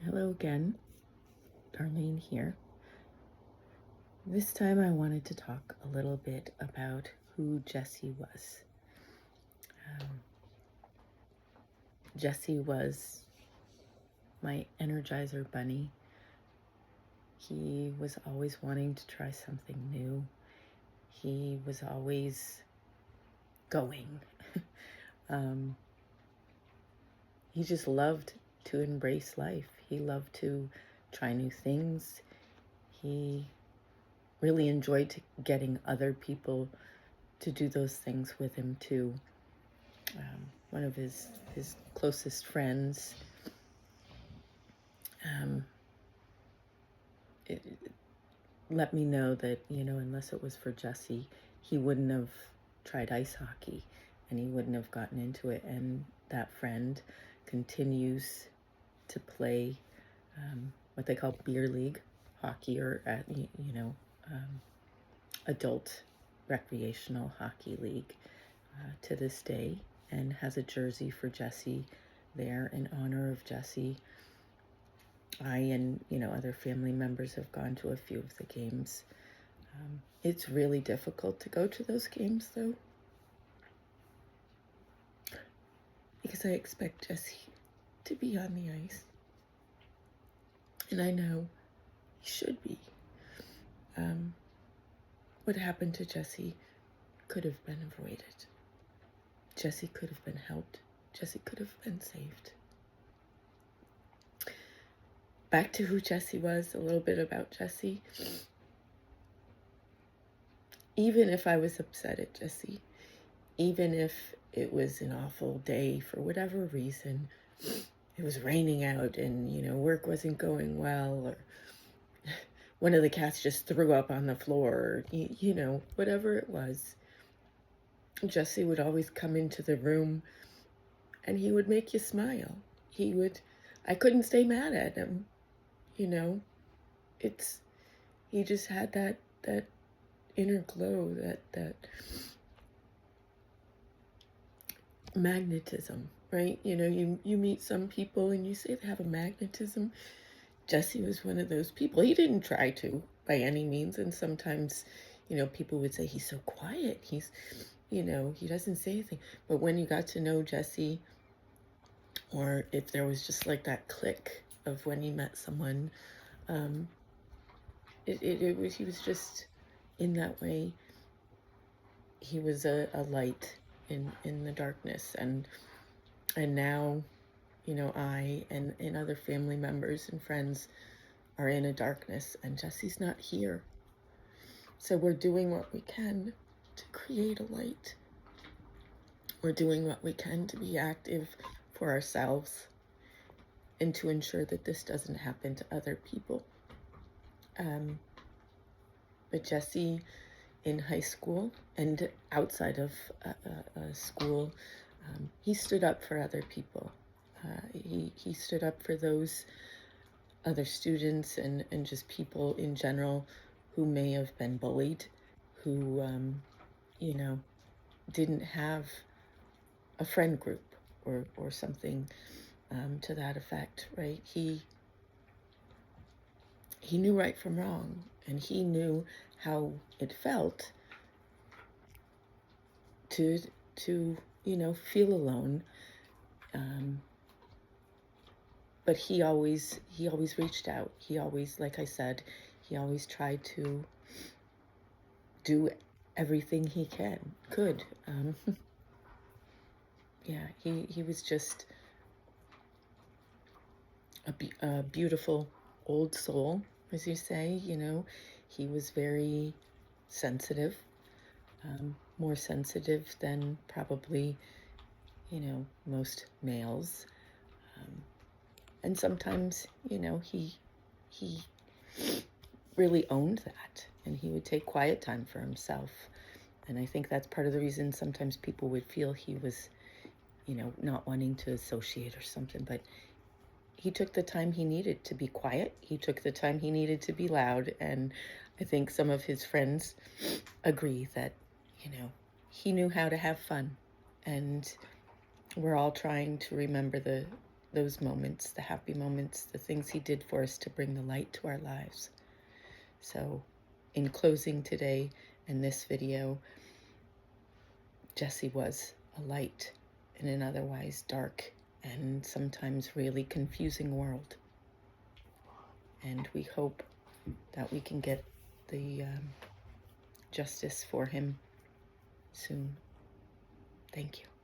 Hello again, Darlene here. This time I wanted to talk a little bit about who Jesse was. Um, Jesse was my Energizer bunny. He was always wanting to try something new. He was always going. um, he just loved to embrace life. He loved to try new things. He really enjoyed getting other people to do those things with him too. One of his closest friends um, it let me know that, unless it was for Jesse, he wouldn't have tried ice hockey and he wouldn't have gotten into it. And that friend continues to play what they call beer league hockey, or adult recreational hockey league to this day, and has a jersey for Jesse there in honor of Jesse. I and other family members have gone to a few of the games. It's really difficult to go to those games though, because I expect Jesse to be on the ice, and I know he should be. What happened to Jesse could have been avoided. Jesse could have been helped. Jesse could have been saved. Back to who Jesse was, a little bit about Jesse. Even if I was upset at Jesse, even if it was an awful day for whatever reason, it was raining out and, work wasn't going well, or one of the cats just threw up on the floor, or, whatever it was, Jesse would always come into the room and he would make you smile. I couldn't stay mad at him, he just had that inner glow, that magnetism, right? You meet some people and you say they have a magnetism. Jesse was one of those people. He didn't try to by any means, and sometimes, people would say he's so quiet. He doesn't say anything. But when you got to know Jesse, or if there was just like that click of when you met someone, he was just in that way. He was a light in the darkness, and now, I and other family members and friends are in a darkness, and Jesse's not here. So we're doing what we can to create a light. We're doing what we can to be active for ourselves and to ensure that this doesn't happen to other people. But Jesse, in high school and outside of school, he stood up for other people. He stood up for those other students and just people in general who may have been bullied, who, didn't have a friend group or something to that effect, right? He knew right from wrong, and he knew how it felt to feel alone. But he always reached out. He always, like I said, he always tried to do everything he could. Yeah, he was just a beautiful old soul, as you say. He was very sensitive, more sensitive than probably, most males. And sometimes, he really owned that, and he would take quiet time for himself. And I think that's part of the reason sometimes people would feel he was, not wanting to associate or something. But he took the time he needed to be quiet. He took the time he needed to be loud. And I think some of his friends agree that, he knew how to have fun. And we're all trying to remember the those moments, the happy moments, the things he did for us to bring the light to our lives. So in closing today in this video, Jesse was a light in an otherwise dark and sometimes really confusing world. And we hope that we can get the justice for him soon. Thank you.